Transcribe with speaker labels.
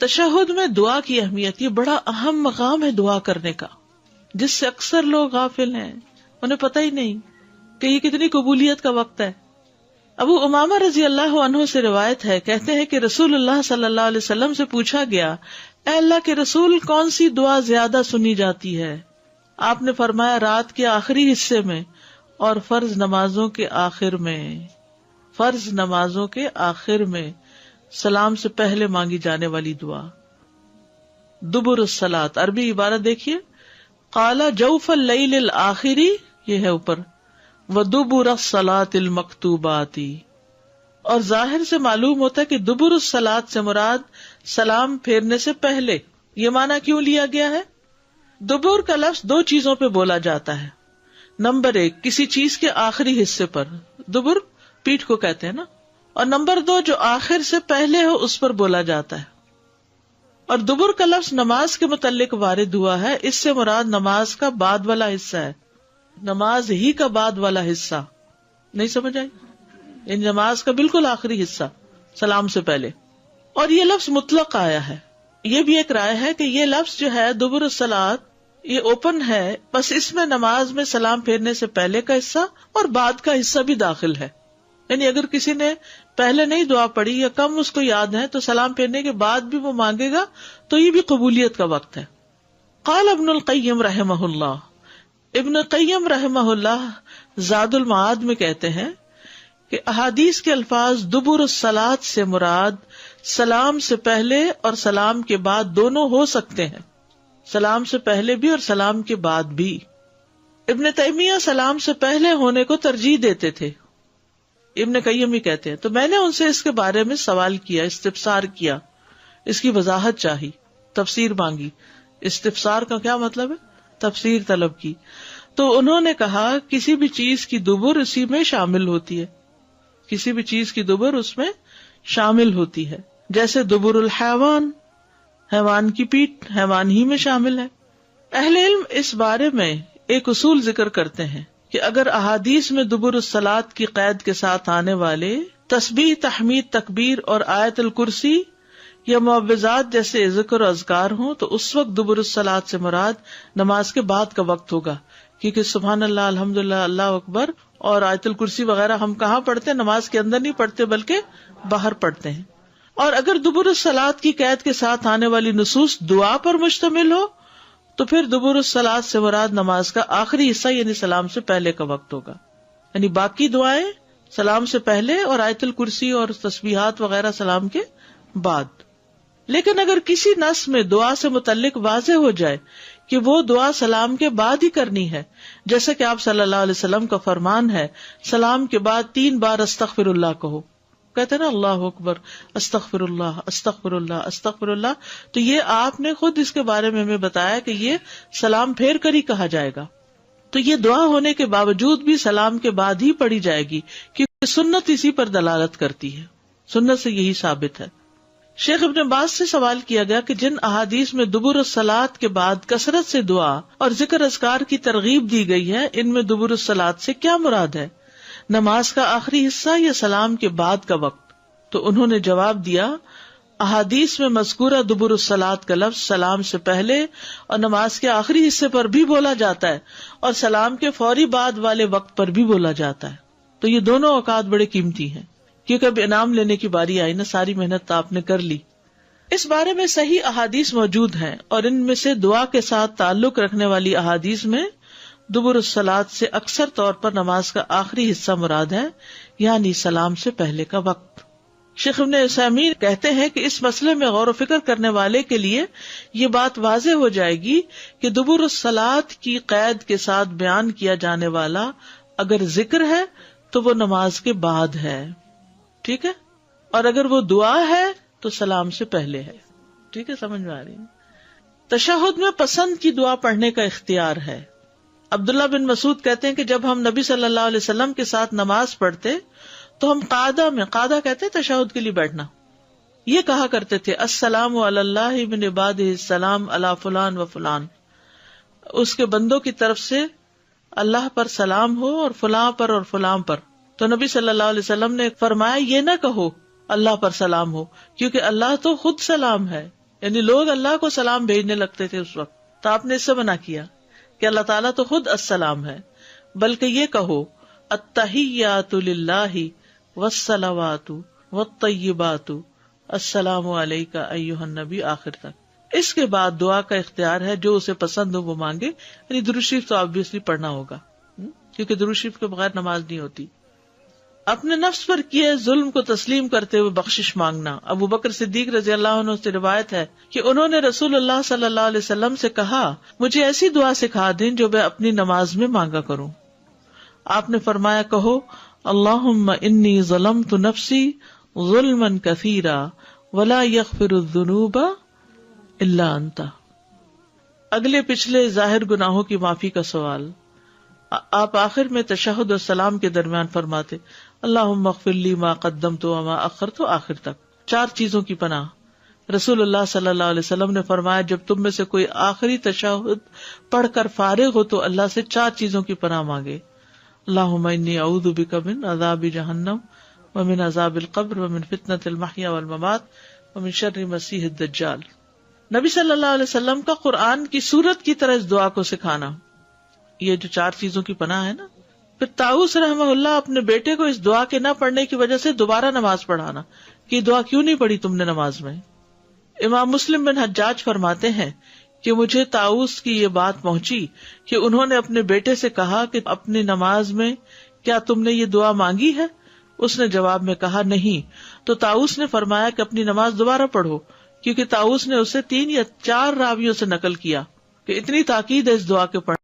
Speaker 1: تشہد میں دعا کی اہمیت، یہ بڑا اہم مقام ہے دعا کرنے کا، جس سے اکثر لوگ غافل ہیں، انہیں پتہ ہی نہیں کہ یہ کتنی قبولیت کا وقت ہے۔ ابو امامہ رضی اللہ عنہ سے روایت ہے، کہتے ہیں کہ رسول اللہ صلی اللہ علیہ وسلم سے پوچھا گیا، اے اللہ کے رسول، کون سی دعا زیادہ سنی جاتی ہے؟ آپ نے فرمایا، رات کے آخری حصے میں اور فرض نمازوں کے آخر میں۔ فرض نمازوں کے آخر میں سلام سے پہلے مانگی جانے والی دعا۔ دبر الصلاۃ، عربی عبارت دیکھیے، قال جوف اللیل الآخری، یہ ہے اوپر، ودبر الصلاۃ المکتوبات۔ اور ظاہر سے معلوم ہوتا ہے کہ دبر الصلاۃ سے مراد سلام پھیرنے سے پہلے۔ یہ معنی کیوں لیا گیا ہے؟ دبر کا لفظ دو چیزوں پہ بولا جاتا ہے۔ نمبر ایک، کسی چیز کے آخری حصے پر، دبر پیٹھ کو کہتے ہیں نا، اور نمبر دو، جو آخر سے پہلے ہو اس پر بولا جاتا ہے۔ اور دبر کا لفظ نماز کے متعلق وارد ہوا ہے، اس سے مراد نماز کا بعد والا حصہ ہے، نماز ہی کا بعد والا حصہ۔ نہیں سمجھ آئی؟ ان نماز کا بالکل آخری حصہ سلام سے پہلے۔ اور یہ لفظ مطلق آیا ہے، یہ بھی ایک رائے ہے کہ یہ لفظ جو ہے دبر الصلاۃ، یہ اوپن ہے، بس اس میں نماز میں سلام پھیرنے سے پہلے کا حصہ اور بعد کا حصہ بھی داخل ہے۔ یعنی اگر کسی نے پہلے نہیں دعا پڑھی یا کم اس کو یاد ہے تو سلام پھیرنے کے بعد بھی وہ مانگے گا تو یہ بھی قبولیت کا وقت ہے۔ قال ابن القیم رحمہ اللہ، ابن القیم رحمہ اللہ زاد المعاد میں کہتے ہیں کہ احادیث کے الفاظ دبر الصلاۃ سے مراد سلام سے پہلے اور سلام کے بعد دونوں ہو سکتے ہیں، سلام سے پہلے بھی اور سلام کے بعد بھی۔ ابن تیمیہ سلام سے پہلے ہونے کو ترجیح دیتے تھے، ابن قیم ہی کہتے ہیں۔ تو میں نے ان سے اس کے بارے میں سوال کیا، استفسار کیا، اس کی وضاحت چاہی، تفسیر مانگی۔ استفسار کا کیا مطلب ہے؟ تفسیر طلب کی۔ تو انہوں نے کہا کسی بھی چیز کی دبر اسی میں شامل ہوتی ہے، کسی بھی چیز کی دبر اس میں شامل ہوتی ہے، جیسے دبر الحیوان، حیوان کی پیٹھ حیوان ہی میں شامل ہے۔ اہل علم اس بارے میں ایک اصول ذکر کرتے ہیں کہ اگر احادیث میں دبر الصلاۃ کی قید کے ساتھ آنے والے تسبیح، تحمید، تکبیر اور آیت الکرسی یا معوذات جیسے ذکر و اذکار ہوں تو اس وقت دبر الصلاۃ سے مراد نماز کے بعد کا وقت ہوگا، کیونکہ سبحان اللہ، الحمدللہ، اللہ اکبر اور آیت الکرسی وغیرہ ہم کہاں پڑھتے ہیں؟ نماز کے اندر نہیں پڑھتے بلکہ باہر پڑھتے ہیں۔ اور اگر دبر الصلاۃ کی قید کے ساتھ آنے والی نصوص دعا پر مشتمل ہو تو پھر دبر الصلاۃ سے مراد نماز کا آخری حصہ یعنی سلام سے پہلے کا وقت ہوگا، یعنی باقی دعائیں سلام سے پہلے اور آیت الکرسی اور تسبیحات وغیرہ سلام کے بعد۔ لیکن اگر کسی نص میں دعا سے متعلق واضح ہو جائے کہ وہ دعا سلام کے بعد ہی کرنی ہے، جیسے کہ آپ صلی اللہ علیہ وسلم کا فرمان ہے سلام کے بعد 3 بار استغفر اللہ کہو، کہتے ہیں نا اللہ اکبر، استغفر اللہ، استغفر اللہ، استغفر اللہ، تو یہ آپ نے خود اس کے بارے میں ہمیں بتایا کہ یہ سلام پھیر کر ہی کہا جائے گا۔ تو یہ دعا ہونے کے باوجود بھی سلام کے بعد ہی پڑھی جائے گی، کیونکہ سنت اسی پر دلالت کرتی ہے، سنت سے یہی ثابت ہے۔ شیخ ابن باز سے سوال کیا گیا کہ جن احادیث میں دبر الصلاۃ کے بعد کثرت سے دعا اور ذکر اذکار کی ترغیب دی گئی ہے، ان میں دبر الصلاۃ سے کیا مراد ہے؟ نماز کا آخری حصہ یا سلام کے بعد کا وقت؟ تو انہوں نے جواب دیا، احادیث میں مذکورہ دبر الصلاۃ کا لفظ سلام سے پہلے اور نماز کے آخری حصے پر بھی بولا جاتا ہے اور سلام کے فوری بعد والے وقت پر بھی بولا جاتا ہے۔ تو یہ دونوں اوقات بڑے قیمتی ہیں، کیونکہ اب انعام لینے کی باری آئی نا، ساری محنت آپ نے کر لی۔ اس بارے میں صحیح احادیث موجود ہیں، اور ان میں سے دعا کے ساتھ تعلق رکھنے والی احادیث میں دبر الصلاۃ سے اکثر طور پر نماز کا آخری حصہ مراد ہے، یعنی سلام سے پہلے کا وقت۔ شیخ ابن عثیمین کہتے ہیں کہ اس مسئلے میں غور و فکر کرنے والے کے لیے یہ بات واضح ہو جائے گی کہ دبر الصلاۃ کی قید کے ساتھ بیان کیا جانے والا اگر ذکر ہے تو وہ نماز کے بعد ہے، ٹھیک ہے، اور اگر وہ دعا ہے تو سلام سے پہلے ہے، ٹھیک ہے، سمجھ میں آ رہی ہے۔ تشہد میں پسند کی دعا پڑھنے کا اختیار ہے۔ عبداللہ بن مسعود کہتے ہیں کہ جب ہم نبی صلی اللہ علیہ وسلم کے ساتھ نماز پڑھتے تو ہم قعدہ کہتے ہیں تشہد کے لیے بیٹھنا، یہ کہا کرتے تھے السلام علی اللہ من عبادہ السلام علی فلان و فلان، اس کے بندوں کی طرف سے اللہ پر سلام ہو اور فلاں پر اور فلاں پر۔ تو نبی صلی اللہ علیہ وسلم نے فرمایا یہ نہ کہو اللہ پر سلام ہو، کیونکہ اللہ تو خود سلام ہے، یعنی لوگ اللہ کو سلام بھیجنے لگتے تھے اس وقت، تو آپ نے اس سے منع کیا کہ اللہ تعالیٰ تو خود السلام ہے، بلکہ یہ کہو التحیات للہ والصلوات والطیبات السلام علیک ایھا النبی، آخر تک۔ اس کے بعد دعا کا اختیار ہے، جو اسے پسند ہو وہ مانگے، یعنی درود شریف تو آبویسلی پڑھنا ہوگا کیونکہ درود شریف کے بغیر نماز نہیں ہوتی۔ اپنے نفس پر کیے ظلم کو تسلیم کرتے ہوئے بخشش مانگنا۔ ابو بکر صدیق رضی اللہ عنہ سے روایت ہے کہ انہوں نے رسول اللہ صلی اللہ علیہ وسلم سے کہا، مجھے ایسی دعا سکھا دیں جو میں اپنی نماز میں مانگا کروں۔ آپ نے فرمایا، کہو اللہم انی ظلمت نفسی ظلما کثیرا ولا یغفر الذنوب الا انت۔ اگلے پچھلے ظاہر گناہوں کی معافی کا سوال۔ آپ آخر میں تشہد و سلام کے درمیان فرماتے اللہم اغفر لی ما قدمت وما اخرت، آخر تک۔ 4 چیزوں کی پناہ۔ رسول اللہ صلی اللہ علیہ وسلم نے فرمایا، جب تم میں سے کوئی آخری تشہد پڑھ کر فارغ ہو تو اللہ سے 4 چیزوں کی پناہ مانگے، اللہم انی اعوذ بک من عذاب جہنم ومن عذاب القبر ومن فتنۃ المحیا والممات ومن شر مسیح الدجال۔ نبی صلی اللہ علیہ وسلم کا قرآن کی سورت کی طرح اس دعا کو سکھانا، یہ جو 4 چیزوں کی پناہ ہے نا۔ پھر طاؤس رحمہ اللہ اپنے بیٹے کو اس دعا کے نہ پڑھنے کی وجہ سے دوبارہ نماز پڑھانا کہ یہ دعا کیوں نہیں پڑھی تم نے نماز میں۔ امام مسلم بن حجاج فرماتے ہیں کہ مجھے طاؤس کی یہ بات پہنچی کہ انہوں نے اپنے بیٹے سے کہا کہ اپنی نماز میں کیا تم نے یہ دعا مانگی ہے؟ اس نے جواب میں کہا نہیں، تو طاؤس نے فرمایا کہ اپنی نماز دوبارہ پڑھو، کیونکہ طاؤس نے اسے 3 یا 4 راویوں سے نقل کیا کہ اتنی تاکید ہے اس دعا کے پڑھنے